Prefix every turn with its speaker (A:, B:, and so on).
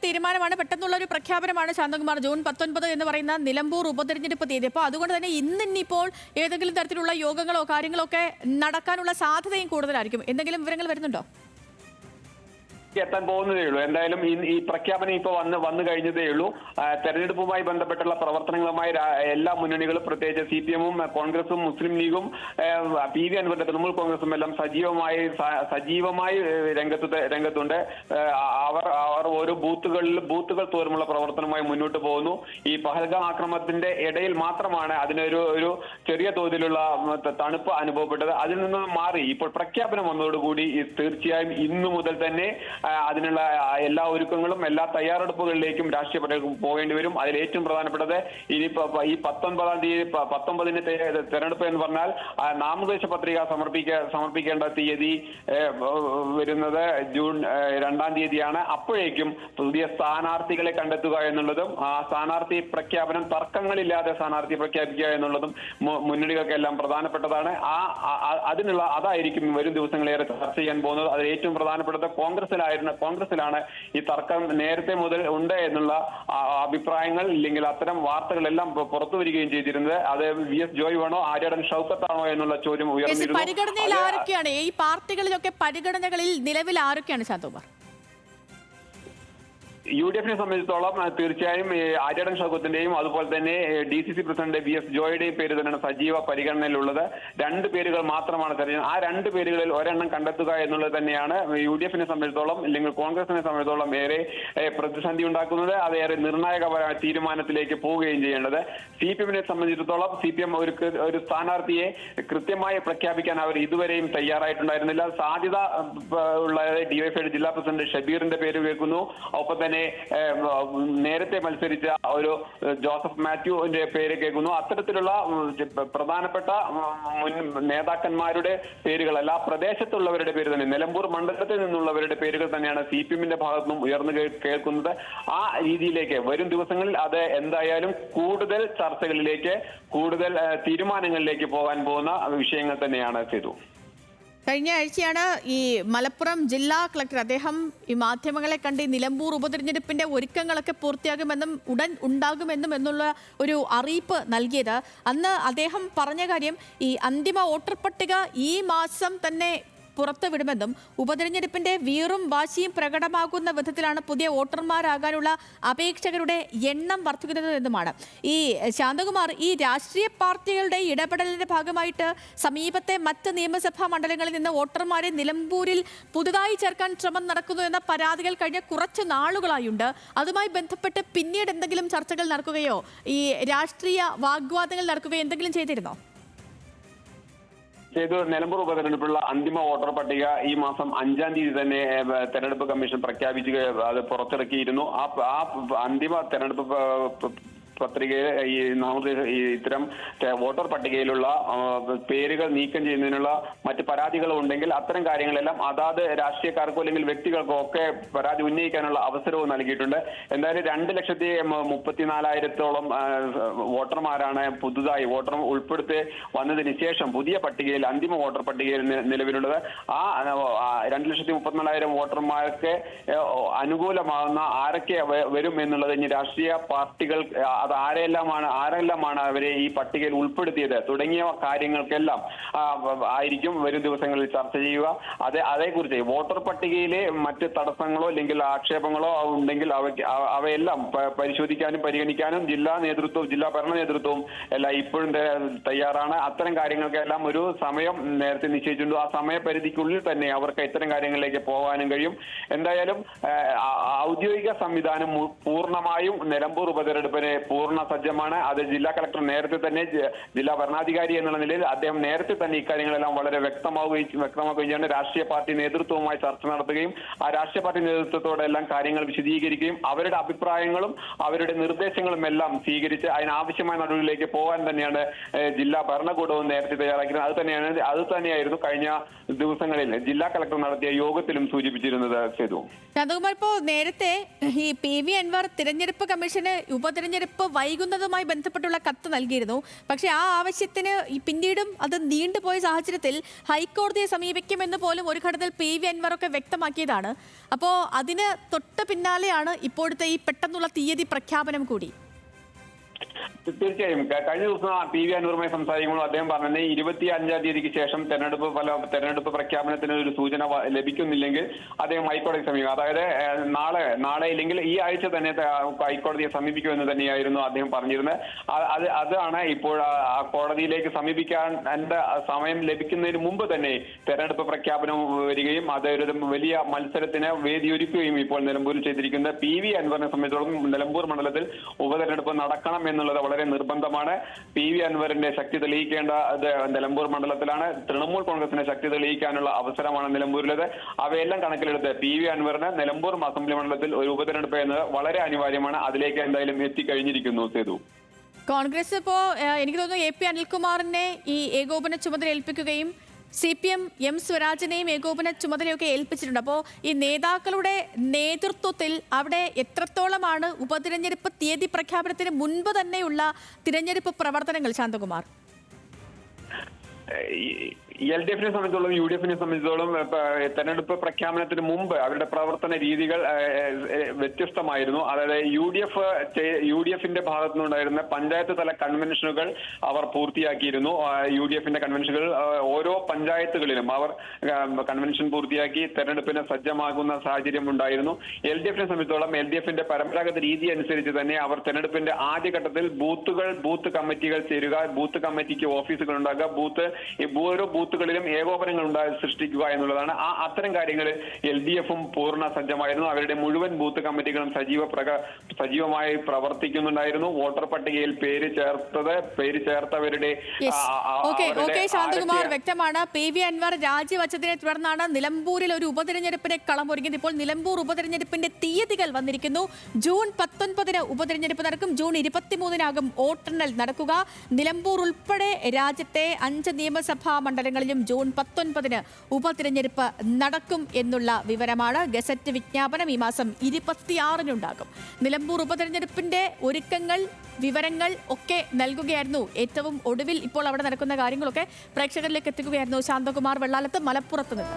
A: തീരുമാനമാണ്, പെട്ടെന്നുള്ള ഒരു പ്രഖ്യാപനമാണ് ശാന്തകുമാർ. ജൂൺ 19 എന്ന് പറയുന്ന നിലമ്പൂർ ഉപതെരഞ്ഞെടുപ്പ് തീയതി. അപ്പോൾ അതുകൊണ്ട് തന്നെ ഇന്നിപ്പോൾ ഏതെങ്കിലും തരത്തിലുള്ള യോഗങ്ങളോ കാര്യങ്ങളോ ഒക്കെ നടക്കാനുള്ള സാധ്യതയും കൂടുതലായിരിക്കും. എന്തെങ്കിലും വിവരങ്ങൾ വരുന്നുണ്ടോ?
B: എത്താൻ പോകുന്നതേ ഉള്ളൂ. എന്തായാലും ഈ പ്രഖ്യാപനം ഇപ്പോൾ വന്നു കഴിഞ്ഞതേ ഉള്ളൂ. തെരഞ്ഞെടുപ്പുമായി ബന്ധപ്പെട്ടുള്ള പ്രവർത്തനങ്ങളുമായി എല്ലാ മുന്നണികളും, പ്രത്യേകിച്ച് CPM-ഉം കോൺഗ്രസും മുസ്ലിം ലീഗും PV അൻവറിന്റെ തൃണമൂൽ കോൺഗ്രസും എല്ലാം സജീവമായി രംഗത്തുണ്ട്. അവർ ഓരോ ബൂത്തുകൾ തോറുമുള്ള പ്രവർത്തനവുമായി മുന്നോട്ട് പോകുന്നു. ഈ പഹൽഗാം ആക്രമണത്തിന്റെ ഇടയിൽ മാത്രമാണ് അതിനൊരു ചെറിയ തോതിലുള്ള തണുപ്പ് അനുഭവപ്പെട്ടത്. അതിൽ നിന്ന് മാറി ഇപ്പോൾ പ്രഖ്യാപനം വന്നതോടുകൂടി തീർച്ചയായും ഇന്നു മുതൽ തന്നെ അതിനുള്ള എല്ലാ ഒരുക്കങ്ങളും എല്ലാ തയ്യാറെടുപ്പുകളിലേക്കും രാഷ്ട്രീയ പാർട്ടികൾക്ക് പോകേണ്ടി വരും. അതിൽ ഏറ്റവും പ്രധാനപ്പെട്ടത് ഇനിയിപ്പോ ഈ 19-ന് തെരഞ്ഞെടുപ്പ് എന്ന് പറഞ്ഞാൽ നാമനിർദ്ദേശ പത്രിക സമർപ്പിക്കേണ്ട തീയതി വരുന്നത് ജൂൺ 2-ാം തീയതിയാണ്. അപ്പോഴേക്കും പുതിയ സ്ഥാനാർത്ഥികളെ കണ്ടെത്തുക എന്നുള്ളതും ആ സ്ഥാനാർത്ഥി പ്രഖ്യാപനം തർക്കങ്ങളില്ലാതെ സ്ഥാനാർത്ഥി പ്രഖ്യാപിക്കുക എന്നുള്ളതും മുന്നണികൾക്കെല്ലാം പ്രധാനപ്പെട്ടതാണ്. അതായിരിക്കും വരും ദിവസങ്ങളേറെ ചർച്ച ചെയ്യാൻ പോകുന്നത്. അതിൽ ഏറ്റവും പ്രധാനപ്പെട്ടത് കോൺഗ്രസിലാണ് ഈ തർക്കം നേരത്തെ മുതൽ ഉണ്ട് എന്നുള്ള അഭിപ്രായങ്ങൾ ഇല്ലെങ്കിൽ അത്തരം വാർത്തകളെല്ലാം പുറത്തു വരികയും ചെയ്തിരുന്നത്. അത് VS ജോയ് ആണോ ആര്യടൻ ഷൗക്കത്താണോ എന്നുള്ള ചോദ്യം ഉയർന്നിരുന്നു.
A: പരിഗണനയിൽ ആരൊക്കെയാണ് ഈ പാർട്ടികളിലൊക്കെ? പരിഗണനകളിൽ നിലവിൽ ആരൊക്കെയാണ് ശാന്തകുമാർ?
B: UDF-നെ സംബന്ധിച്ചിടത്തോളം തീർച്ചയായും ആര്യടൻ ഷൗക്കത്തിന്റെയും അതുപോലെ തന്നെ DCC പ്രസിഡന്റ് VS ജോയുടെയും പേര് തന്നെയാണ് സജീവ പരിഗണനയിലുള്ളത്. 2 പേരുകൾ മാത്രമാണ് തെരഞ്ഞെടുപ്പ്. ആ 2 പേരുകളിൽ ഒരെണ്ണം കണ്ടെത്തുക എന്നുള്ളത് തന്നെയാണ് UDF-നെ സംബന്ധിച്ചിടത്തോളം അല്ലെങ്കിൽ കോൺഗ്രസിനെ സംബന്ധിച്ചിടത്തോളം ഏറെ പ്രതിസന്ധി ഉണ്ടാക്കുന്നത്. അത് ഏറെ നിർണായകപരമായ തീരുമാനത്തിലേക്ക് പോവുകയും ചെയ്യേണ്ടത്. CPM-നെ സംബന്ധിച്ചിടത്തോളം CPM ഒരു സ്ഥാനാർത്ഥിയെ കൃത്യമായി പ്രഖ്യാപിക്കാൻ അവർ ഇതുവരെയും തയ്യാറായിട്ടുണ്ടായിരുന്നില്ല. സാധ്യത ഉള്ള DYFI ജില്ലാ പ്രസിഡന്റ് ഷബീറിന്റെ പേര് കേൾക്കുന്നു. ഒപ്പം തന്നെ നേരത്തെ മത്സരിച്ച ഒരു ജോസഫ് മാത്യുവിന്റെ പേര് കേൾക്കുന്നു. അത്തരത്തിലുള്ള പ്രധാനപ്പെട്ട നേതാക്കന്മാരുടെ പേരുകളല്ല, പ്രദേശത്തുള്ളവരുടെ പേര് തന്നെ, നിലമ്പൂർ മണ്ഡലത്തിൽ നിന്നുള്ളവരുടെ പേരുകൾ തന്നെയാണ് CPM-ന്റെ ഭാഗത്തുനിന്നും ഉയർന്നു കേൾക്കുന്നത്. ആ രീതിയിലേക്ക് വരും ദിവസങ്ങളിൽ അത് എന്തായാലും കൂടുതൽ ചർച്ചകളിലേക്ക്, കൂടുതൽ തീരുമാനങ്ങളിലേക്ക് പോകാൻ പോകുന്ന വിഷയങ്ങൾ തന്നെയാണ് ചെയ്തു.
A: കഴിഞ്ഞ ആഴ്ചയാണ് ഈ മലപ്പുറം ജില്ലാ കളക്ടർ അദ്ദേഹം ഈ മാധ്യമങ്ങളെ കണ്ട് നിലമ്പൂർ ഉപതെരഞ്ഞെടുപ്പിന്റെ ഒരുക്കങ്ങളൊക്കെ പൂർത്തിയാകുമെന്നും ഉടൻ ഉണ്ടാകുമെന്നും എന്നുള്ള ഒരു അറിയിപ്പ് നൽകിയത്. അന്ന് അദ്ദേഹം പറഞ്ഞ കാര്യം ഈ അന്തിമ വോട്ടർ പട്ടിക ഈ മാസം തന്നെ പുറത്തുവിടുമെന്നും ഉപതെരഞ്ഞെടുപ്പിന്റെ വീറും വാശിയും പ്രകടമാകുന്ന വിധത്തിലാണ് പുതിയ വോട്ടർമാരാകാനുള്ള അപേക്ഷകരുടെ എണ്ണം വർദ്ധിക്കുന്നത് എന്നുമാണ്. ഈ ശാന്തകുമാർ, ഈ രാഷ്ട്രീയ പാർട്ടികളുടെ ഇടപെടലിന്റെ ഭാഗമായിട്ട് സമീപത്തെ മറ്റ് നിയമസഭാ മണ്ഡലങ്ങളിൽ നിന്ന് വോട്ടർമാരെ നിലമ്പൂരിൽ പുതുതായി ചേർക്കാൻ ശ്രമം നടക്കുന്നു എന്ന പരാതികൾ കഴിഞ്ഞ കുറച്ച് നാളുകളായുണ്ട്. അതുമായി ബന്ധപ്പെട്ട് പിന്നീട് എന്തെങ്കിലും ചർച്ചകൾ നടക്കുകയോ ഈ രാഷ്ട്രീയ വാഗ്വാദങ്ങൾ നടക്കുകയോ എന്തെങ്കിലും ചെയ്തിരുന്നോ?
B: നിലമ്പൂർ ഉപതെരഞ്ഞെടുപ്പുള്ള അന്തിമ വോട്ടർ പട്ടിക ഈ മാസം 5-ാം തീയതി തന്നെ തെരഞ്ഞെടുപ്പ് കമ്മീഷൻ അത് പുറത്തിറക്കിയിരുന്നു. ആ അന്തിമ തെരഞ്ഞെടുപ്പ് പത്രികയിൽ ഇത്തരം വോട്ടർ പട്ടികയിലുള്ള പേരുകൾ നീക്കം ചെയ്യുന്നതിനുള്ള മറ്റ് പരാതികളും ഉണ്ടെങ്കിൽ അത്തരം കാര്യങ്ങളെല്ലാം അതാത് രാഷ്ട്രീയക്കാർക്കോ അല്ലെങ്കിൽ വ്യക്തികൾക്കോ ഒക്കെ പരാതി ഉന്നയിക്കാനുള്ള അവസരവും നൽകിയിട്ടുണ്ട്. എന്തായാലും 2,34,000-ഓളം വോട്ടർമാരാണ് പുതുതായി വോട്ടർ ഉൾപ്പെടുത്തി വന്നതിന് ശേഷം പുതിയ പട്ടികയിൽ, അന്തിമ വോട്ടർ പട്ടികയിൽ നിലവിലുള്ളത്. ആ 2,34,000 വോട്ടർമാർക്ക് അനുകൂലമാകുന്ന ആരൊക്കെ വരും എന്നുള്ളത് ഇനി രാഷ്ട്രീയ പാർട്ടികൾ അത് ആരെല്ലാമാണ് അവരെ ഈ പട്ടികയിൽ ഉൾപ്പെടുത്തിയത് തുടങ്ങിയ കാര്യങ്ങൾക്കെല്ലാം ആയിരിക്കും വരും ദിവസങ്ങളിൽ ചർച്ച ചെയ്യുക. അതേക്കുറിച്ച് വോട്ടർ പട്ടികയിലെ മറ്റ് തടസ്സങ്ങളോ അല്ലെങ്കിൽ ആക്ഷേപങ്ങളോ ഉണ്ടെങ്കിൽ അവയെല്ലാം പരിശോധിക്കാനും പരിഗണിക്കാനും ജില്ലാ ഭരണ നേതൃത്വവും എല്ലാം ഇപ്പോഴും തയ്യാറാണ്. അത്തരം കാര്യങ്ങൾക്കെല്ലാം ഒരു സമയം നേരത്തെ നിശ്ചയിച്ചിട്ടുണ്ട്. ആ സമയപരിധിക്കുള്ളിൽ തന്നെ അവർക്ക് ഇത്തരം കാര്യങ്ങളിലേക്ക് പോകാനും കഴിയും. എന്തായാലും ഔദ്യോഗിക സംവിധാനം പൂർണ്ണമായും നിലമ്പൂർ ഉപതെരഞ്ഞെടുപ്പിന് പൂർണ്ണ സജ്ജമാണ്. അത് ജില്ലാ കളക്ടർ നേരത്തെ തന്നെ, ജില്ലാ ഭരണാധികാരി എന്നുള്ള നിലയിൽ അദ്ദേഹം നേരത്തെ തന്നെ ഇക്കാര്യങ്ങളെല്ലാം വളരെ വ്യക്തമാക്കുകയും ചെയ്യാണ്. രാഷ്ട്രീയ പാർട്ടി നേതൃത്വവുമായി ചർച്ച നടത്തുകയും ആ രാഷ്ട്രീയ പാർട്ടി നേതൃത്വത്തോടെ എല്ലാം കാര്യങ്ങൾ വിശദീകരിക്കുകയും അവരുടെ അഭിപ്രായങ്ങളും അവരുടെ നിർദ്ദേശങ്ങളും എല്ലാം സ്വീകരിച്ച് അതിനാവശ്യമായ നടപടികളിലേക്ക് പോകാൻ തന്നെയാണ് ജില്ലാ ഭരണകൂടവും നേരത്തെ തയ്യാറാക്കിയത്. അത് തന്നെയായിരുന്നു കഴിഞ്ഞ ദിവസങ്ങളിൽ ജില്ലാ കളക്ടർ നടത്തിയ യോഗത്തിലും സൂചിപ്പിച്ചിരുന്നത്. സേതു,
A: ചന്ദ്രകുമാർ, ഇപ്പോൾ നേരത്തെ ഈ PV അൻവർ തിരഞ്ഞെടുപ്പ് കമ്മീഷന് ഉപതെരഞ്ഞെടുപ്പ് വൈകുന്നതുമായി ബന്ധപ്പെട്ടുള്ള കത്ത് നൽകിയിരുന്നു. പക്ഷേ ആ ആവശ്യത്തിന് പിന്നീടും അത് നീണ്ടുപോയ സാഹചര്യത്തിൽ ഹൈക്കോടതിയെ സമീപിക്കുമെന്ന് പോലും ഒരു ഘട്ടത്തിൽ PV അൻവറൊക്കെ വ്യക്തമാക്കിയതാണ്. അപ്പോൾ അതിന് തൊട്ട് പിന്നാലെയാണ് ഇപ്പോഴത്തെ ഈ പെട്ടെന്നുള്ള തീയതി പ്രഖ്യാപനം കൂടി.
B: തീർച്ചയായും കഴിഞ്ഞ ദിവസം PV അൻവറുമായി സംസാരിക്കുമ്പോൾ അദ്ദേഹം പറഞ്ഞത് 25-ാം തീയതിക്ക് ശേഷം തെരഞ്ഞെടുപ്പ് പ്രഖ്യാപനത്തിന് ഒരു സൂചന ലഭിക്കുന്നില്ലെങ്കിൽ അദ്ദേഹം ഹൈക്കോടതിയെ സമീപിക്കും. അതായത് നാളെ ഇല്ലെങ്കിൽ ഈ ആഴ്ച തന്നെ ഹൈക്കോടതിയെ സമീപിക്കുമെന്ന് തന്നെയായിരുന്നു അദ്ദേഹം പറഞ്ഞിരുന്നത്. അതാണ് ഇപ്പോൾ കോടതിയിലേക്ക് സമീപിക്കാൻ സമയം ലഭിക്കുന്നതിന് മുമ്പ് തന്നെ തെരഞ്ഞെടുപ്പ് പ്രഖ്യാപനം വരികയും അത് ഒരു വലിയ മത്സരത്തിന് വേദിയൊരുക്കുകയും ഇപ്പോൾ നിലമ്പൂരിൽ ചെയ്തിരിക്കുന്നത്. PV അൻവറിനെ സംബന്ധിച്ചിടത്തോളം നിലമ്പൂർ മണ്ഡലത്തിൽ ഉപതെരഞ്ഞെടുപ്പ് നടക്കണം എന്നുള്ളത് വളരെ നിർബന്ധമാണ്. PV അൻവറിന്റെ ശക്തി തെളിയിക്കേണ്ട നിലമ്പൂർ മണ്ഡലത്തിലാണ്. തൃണമൂൽ കോൺഗ്രസിന്റെ ശക്തി തെളിയിക്കാനുള്ള അവസരമാണ് നിലമ്പൂരിലത്. അവയെല്ലാം കണക്കിലെടുത്ത് PV അൻവറിന് നിലമ്പൂർ അസംബ്ലി മണ്ഡലത്തിൽ ഒരു ഉപതെരഞ്ഞെടുപ്പ് എന്നത് വളരെ അനിവാര്യമാണ്. അതിലേക്ക് എന്തായാലും എത്തിക്കഴിഞ്ഞിരിക്കുന്നു. സേതു,
A: കോൺഗ്രസ് ഇപ്പോൾ എനിക്ക് തോന്നുന്നു AP അനിൽകുമാറിനെ ഈ ഏകോപന ചുമതല ഏൽപ്പിക്കുകയും CPM M സ്വരാജിനെയും ഏകോപന ചുമതലയൊക്കെ ഏൽപ്പിച്ചിട്ടുണ്ട്. അപ്പോൾ ഈ നേതാക്കളുടെ നേതൃത്വത്തിൽ അവിടെ എത്രത്തോളമാണ് ഉപതിരഞ്ഞെടുപ്പ് തീയതി പ്രഖ്യാപനത്തിന് മുൻപ് തന്നെയുള്ള തിരഞ്ഞെടുപ്പ് പ്രവർത്തനങ്ങൾ? ശാന്തകുമാർ,
B: LDF-നെ സംബന്ധിച്ചോളം UDF-നെ സംബന്ധിച്ചോളം തെരഞ്ഞെടുപ്പ് പ്രഖ്യാപനത്തിന് മുമ്പ് അവരുടെ പ്രവർത്തന രീതികൾ വ്യത്യസ്തമായിരുന്നു. അതായത് UDF-ന്റെ ഭാഗത്തു നിന്നുണ്ടായിരുന്ന പഞ്ചായത്ത് തല കൺവെൻഷനുകൾ അവർ പൂർത്തിയാക്കിയിരുന്നു. UDF-ന്റെ കൺവെൻഷനുകൾ ഓരോ പഞ്ചായത്തുകളിലും അവർ കൺവെൻഷൻ പൂർത്തിയാക്കി തെരഞ്ഞെടുപ്പിന് സജ്ജമാകുന്ന സാഹചര്യം ഉണ്ടായിരുന്നു. LDF-നെ സംബന്ധിച്ചോളം LDF-ന്റെ പരമ്പരാഗത രീതി അനുസരിച്ച് തന്നെ അവർ തെരഞ്ഞെടുപ്പിന്റെ ആദ്യഘട്ടത്തിൽ ബൂത്ത് കമ്മിറ്റികൾ ചേരുക, ബൂത്ത് കമ്മിറ്റിക്ക് ഓഫീസുകൾ ഉണ്ടാക്കുക, ഓരോ ബൂത്തുകളിലും ഏകോപനങ്ങൾ സൃഷ്ടിക്കുക എന്നുള്ളതാണ്. അത്തരം കാര്യങ്ങളിൽ LDF-ഉം പൂർണ്ണ സജ്ജമായിരുന്നു. അവരുടെ മുഴുവൻ ബൂത്ത് കമ്മിറ്റികളും സജീവമായി പ്രവർത്തിക്കുന്നുണ്ടായിരുന്നു. വോട്ടർ പട്ടികയിൽ പേര് ചേർത്തവരുടെ
A: ശാന്തകുമാർ, വ്യക്തമാണ്. PV അൻവർ രാജിവെച്ചതിനെ തുടർന്നാണ് നിലമ്പൂരിൽ ഒരു ഉപതെരഞ്ഞെടുപ്പിനെ കളമൊരുങ്ങിയത്. ഇപ്പോൾ നിലമ്പൂർ ഉപതെരഞ്ഞെടുപ്പിന്റെ തീയതികൾ വന്നിരിക്കുന്നു. ജൂൺ 19-ന് ഉപതെരഞ്ഞെടുപ്പ് നടക്കും. ജൂൺ 23-നാകും വോട്ടെണ്ണൽ നടക്കുക. നിലമ്പൂർ ഉൾപ്പെടെ രാജ്യത്തെ 5 നിയമസഭാ മണ്ഡലങ്ങളിലും ജൂൺ 19-ന് ഉപതിരഞ്ഞെടുപ്പ് നടക്കും എന്നുള്ള വിവരമാണ്. ഗസറ്റ് വിജ്ഞാപനം ഈ മാസം 26-നുണ്ടാകും. നിലമ്പൂർ ഉപതെരഞ്ഞെടുപ്പിന്റെ ഒരുക്കങ്ങൾ, വിവരങ്ങൾ ഒക്കെ നൽകുകയായിരുന്നു. ഏറ്റവും ഒടുവിൽ ഇപ്പോൾ അവിടെ നടക്കുന്ന കാര്യങ്ങളൊക്കെ പ്രേക്ഷകരിലേക്ക് എത്തിക്കുകയായിരുന്നു ശാന്തകുമാർ വെള്ളാലത്ത് മലപ്പുറത്ത് നിന്ന്.